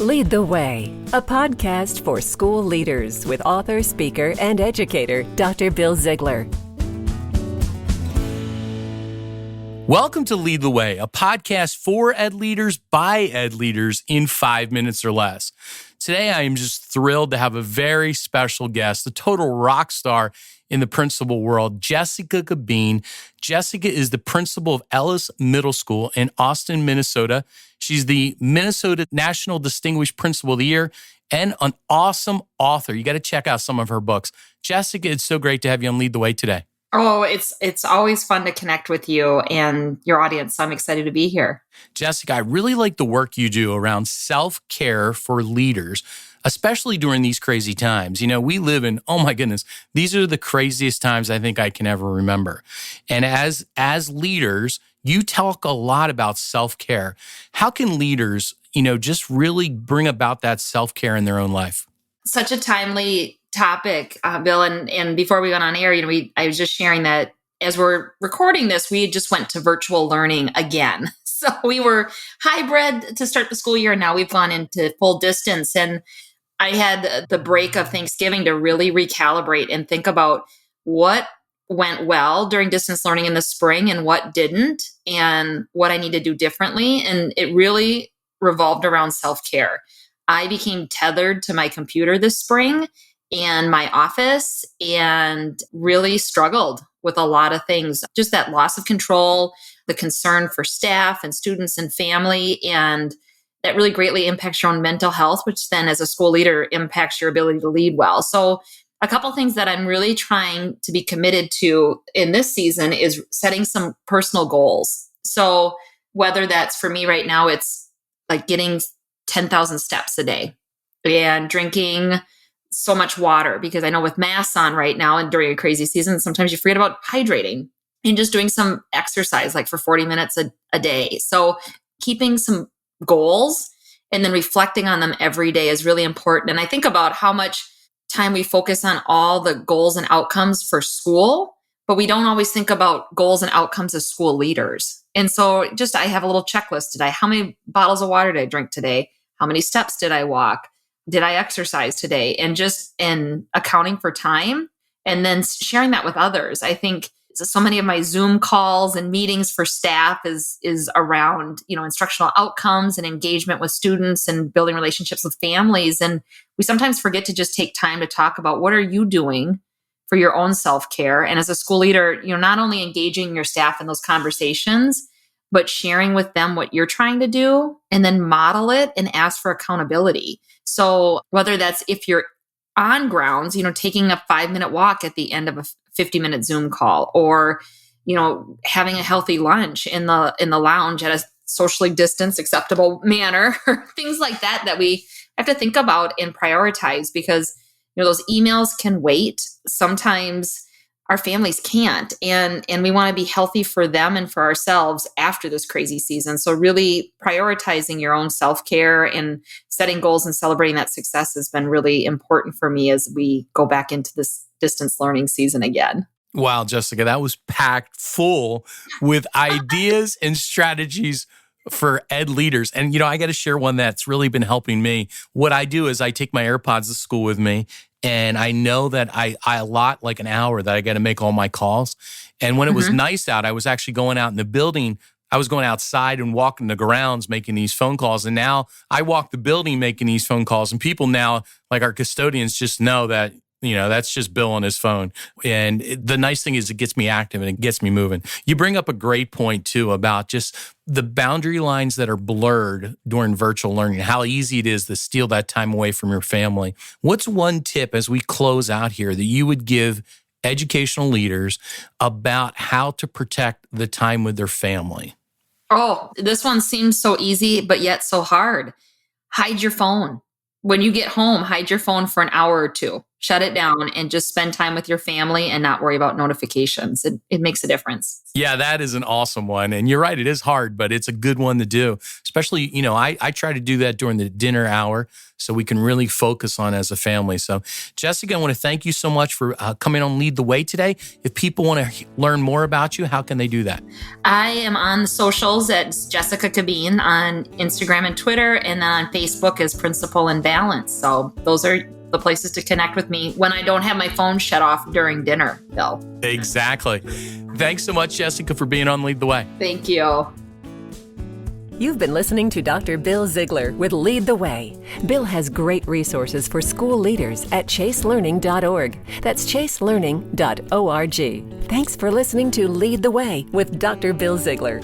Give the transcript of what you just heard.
Lead the Way, a podcast for school leaders with author, speaker, and educator, Dr. Bill Ziegler. Welcome to Lead the Way, a podcast for ed leaders by ed leaders in 5 minutes or less. Today, I am just thrilled to have a very special guest, a total rock star in the principal world, Jessica Cabeen. Jessica is the principal of Ellis Middle School in Austin, Minnesota. She's the Minnesota National Distinguished Principal of the Year and an awesome author. You got to check out some of her books. Jessica, it's so great to have you on Lead the Way today. Oh, it's always fun to connect with you and your audience. I'm excited to be here. Jessica, I really like the work you do around self-care for leaders, especially during these crazy times. You know, we live in, oh my goodness, these are the craziest times I think I can ever remember. And as leaders, you talk a lot about self-care. How can leaders, just really bring about that self-care in their own life? Such a timely topic, Bill. And before we went on air, I was just sharing that as we're recording this, we just went to virtual learning again. So we were hybrid to start the school year, and now we've gone into full distance. And I had the break of Thanksgiving to really recalibrate and think about what went well during distance learning in the spring and what didn't, and what I need to do differently. And it really revolved around self-care. I became tethered to my computer this spring and my office and really struggled with a lot of things. Just that loss of control, the concern for staff and students and family, and that really greatly impacts your own mental health, which then as a school leader impacts your ability to lead well. So a couple things that I'm really trying to be committed to in this season is setting some personal goals. So whether that's for me right now, it's like getting 10,000 steps a day and drinking so much water, because I know with masks on right now and during a crazy season, sometimes you forget about hydrating, and just doing some exercise like for 40 minutes a day. So keeping some goals and then reflecting on them every day is really important. And I think about how much time we focus on all the goals and outcomes for school, but we don't always think about goals and outcomes as school leaders. And so I have a little checklist today. How many bottles of water did I drink today? How many steps did I walk? Did I exercise today? And just in accounting for time and then sharing that with others. I think so many of my Zoom calls and meetings for staff is around, instructional outcomes and engagement with students and building relationships with families. And we sometimes forget to just take time to talk about what are you doing for your own self-care. And as a school leader, not only engaging your staff in those conversations, but sharing with them what you're trying to do and then model it and ask for accountability. So whether that's if you're on grounds, taking a 5-minute walk at the end of a 50-minute Zoom call, or, having a healthy lunch in the lounge at a socially distanced, acceptable manner, things like that we have to think about and prioritize, because, those emails can wait. Sometimes our families can't, and we want to be healthy for them and for ourselves after this crazy season. So really prioritizing your own self-care and setting goals and celebrating that success has been really important for me as we go back into this distance learning season again. Wow, Jessica, that was packed full with ideas and strategies for ed leaders. And, I got to share one that's really been helping me. What I do is I take my AirPods to school with me, and I know that I allot like an hour that I got to make all my calls. And when it was nice out, I was actually going out in the building. I was going outside and walking the grounds making these phone calls. And now I walk the building making these phone calls. And people now, like our custodians, just know that, that's just Bill on his phone. And the nice thing is it gets me active and it gets me moving. You bring up a great point, too, about just the boundary lines that are blurred during virtual learning, how easy it is to steal that time away from your family. What's one tip as we close out here that you would give educational leaders about how to protect the time with their family? Oh, this one seems so easy, but yet so hard. Hide your phone. When you get home, hide your phone for an hour or two. shut it down and just spend time with your family and not worry about notifications. It makes a difference. Yeah, that is an awesome one. And you're right, it is hard, but it's a good one to do. Especially, I try to do that during the dinner hour so we can really focus on as a family. So, Jessica, I want to thank you so much for coming on Lead the Way today. If people want to learn more about you, how can they do that? I am on the socials at Jessica Cabeen on Instagram and Twitter, and then on Facebook as Principal and Balance. So those are the places to connect with me when I don't have my phone shut off during dinner, Bill. Exactly. Thanks so much, Jessica, for being on Lead the Way. Thank you. You've been listening to Dr. Bill Ziegler with Lead the Way. Bill has great resources for school leaders at chaselearning.org. That's chaselearning.org. Thanks for listening to Lead the Way with Dr. Bill Ziegler.